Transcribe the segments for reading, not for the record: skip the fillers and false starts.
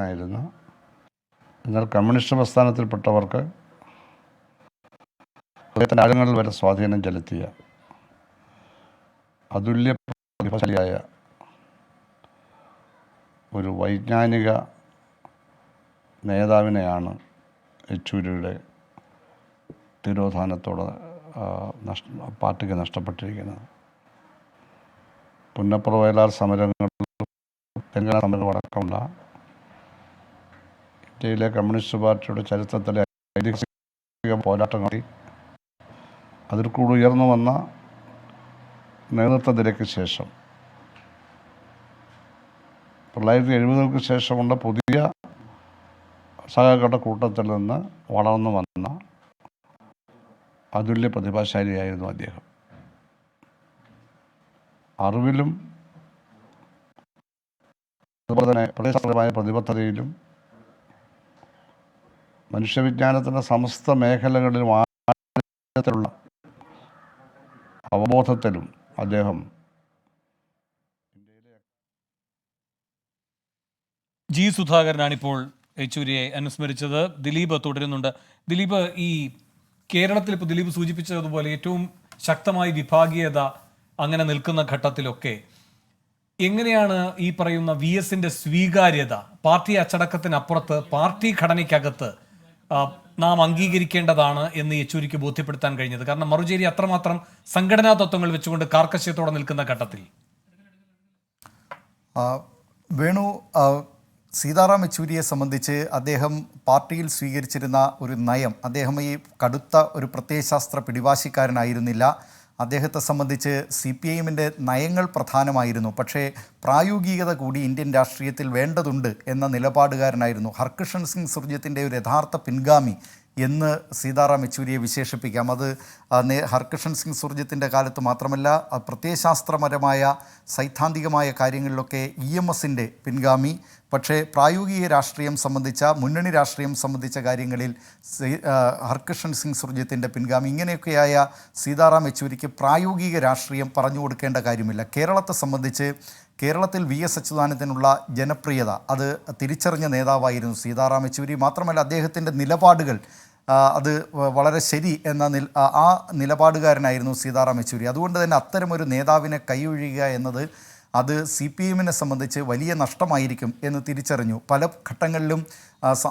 ആയിരുന്നു. എന്നാൽ കമ്മ്യൂണിസ്റ്റ് പ്രസ്ഥാനത്തിൽപ്പെട്ടവർക്ക് അദ്ദേഹത്തിൻ്റെ ആഴങ്ങളിൽ വരെ സ്വാധീനം ചെലുത്തിയ അതുല്യ പ്രതിഭാശാലിയായ ഒരു വൈജ്ഞാനിക നേതാവിനെയാണ് യെച്ചൂരിയുടെ തിരോധാനത്തോടെ പാർട്ടിക്ക് നഷ്ടപ്പെട്ടിരിക്കുന്നത്. പുന്നപ്ര വയലാർ സമരങ്ങളും തെങ്കന സമരവും അടക്കമുള്ള ഇന്ത്യയിലെ കമ്മ്യൂണിസ്റ്റ് പാർട്ടിയുടെ ചരിത്രത്തിലെ ഐതിഹാസിക പോരാട്ടങ്ങളിൽ അതിൽ കൂടി ഉയർന്നു വന്ന നേതൃത്വ നിരക്ക് ശേഷം 1970-കൾക്ക് ശേഷമുള്ള പുതിയ സഹകരണ കൂട്ടത്തിൽ നിന്ന് വളർന്നു വന്ന അതുല്യ പ്രതിഭാശാലിയായിരുന്നു അദ്ദേഹം. അറിവിലും അതുപോലെ തന്നെ പ്രദേശപരമായ പ്രതിബദ്ധതയിലും മനുഷ്യവിജ്ഞാനത്തിൻ്റെ സമസ്ത മേഖലകളിലും ആഴത്തിലുള്ള അവബോധത്തിലും അദ്ദേഹം ജി സുധാകരനാണിപ്പോൾ യെച്ചൂരിയെ അനുസ്മരിച്ചത്. ദിലീപ് തുടരുന്നുണ്ട്. ദിലീപ്, ഈ കേരളത്തിൽ ഇപ്പോൾ ദിലീപ് സൂചിപ്പിച്ചതുപോലെ ഏറ്റവും ശക്തമായ വിഭാഗീയത അങ്ങനെ നിൽക്കുന്ന ഘട്ടത്തിലൊക്കെ എങ്ങനെയാണ് ഈ പറയുന്ന VSന്റെ സ്വീകാര്യത പാർട്ടി അച്ചടക്കത്തിനപ്പുറത്ത് പാർട്ടി ഘടനയ്ക്കകത്ത് നാം അംഗീകരിക്കേണ്ടതാണ് എന്ന് യെച്ചൂരിക്ക് ബോധ്യപ്പെടുത്താൻ കഴിഞ്ഞത്? കാരണം മറുചേരി അത്രമാത്രം സംഘടനാ തത്വങ്ങൾ വെച്ചുകൊണ്ട് കാർക്കശ്യത്തോടെ നിൽക്കുന്ന ഘട്ടത്തിൽ വേണു, സീതാറാം യെച്ചൂരിയെ സംബന്ധിച്ച് അദ്ദേഹം പാർട്ടിയിൽ സ്വീകരിച്ചിരുന്ന ഒരു നയം, അദ്ദേഹം ഈ കടുത്ത ഒരു പ്രത്യയശാസ്ത്ര പിടിവാശിക്കാരനായിരുന്നില്ല. അദ്ദേഹത്തെ സംബന്ധിച്ച് CPIMൻ്റെ നയങ്ങൾ പ്രധാനമായിരുന്നു, പക്ഷേ പ്രായോഗികത കൂടി ഇന്ത്യൻ രാഷ്ട്രീയത്തിൽ വേണ്ടതുണ്ട് എന്ന നിലപാടുകാരനായിരുന്നു. ഹർകിഷൻ സിംഗ് സുർജിത്തിൻ്റെ ഒരു യഥാർത്ഥ പിൻഗാമി എന്ന് സീതാറാം യെച്ചൂരിയെ വിശേഷിപ്പിക്കാം. അത് ഹർകിഷൻ സിംഗ് സുർജിത്തിൻ്റെ കാലത്ത് മാത്രമല്ല, പ്രത്യയശാസ്ത്രപരമായ സൈദ്ധാന്തികമായ കാര്യങ്ങളിലൊക്കെ EMSൻ്റെ പിൻഗാമി. പക്ഷേ പ്രായോഗിക രാഷ്ട്രീയം സംബന്ധിച്ച, മുന്നണി രാഷ്ട്രീയം സംബന്ധിച്ച കാര്യങ്ങളിൽ ഹർകിഷൻ സിംഗ് സുർജിത്തിൻ്റെ പിൻഗാമി. ഇങ്ങനെയൊക്കെയായ സീതാറാം യെച്ചൂരിക്ക് പ്രായോഗിക രാഷ്ട്രീയം പറഞ്ഞു കൊടുക്കേണ്ട കാര്യമില്ല. കേരളത്തെ സംബന്ധിച്ച് കേരളത്തിൽ VS അച്യുതാനന്ദനുള്ള ജനപ്രിയത അത് തിരിച്ചറിഞ്ഞ നേതാവായിരുന്നു സീതാറാം യെച്ചൂരി. മാത്രമല്ല അദ്ദേഹത്തിൻ്റെ നിലപാടുകൾ അത് വളരെ ശരി എന്ന ആ നിലപാടുകാരനായിരുന്നു സീതാറാം യെച്ചൂരി. അതുകൊണ്ട് തന്നെ അത്തരമൊരു നേതാവിനെ കൈയൊഴിയുക എന്നത് അത് CPIMനെ സംബന്ധിച്ച് വലിയ നഷ്ടമായിരിക്കും എന്ന് തിരിച്ചറിഞ്ഞു. പല ഘട്ടങ്ങളിലും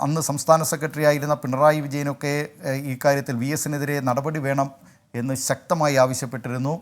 അന്ന് സംസ്ഥാന സെക്രട്ടറി ആയിരുന്ന പിണറായി വിജയനൊക്കെ ഈ കാര്യത്തിൽ VSനെതിരെ നടപടി വേണം എന്ന് ശക്തമായി ആവശ്യപ്പെട്ടിരുന്നു.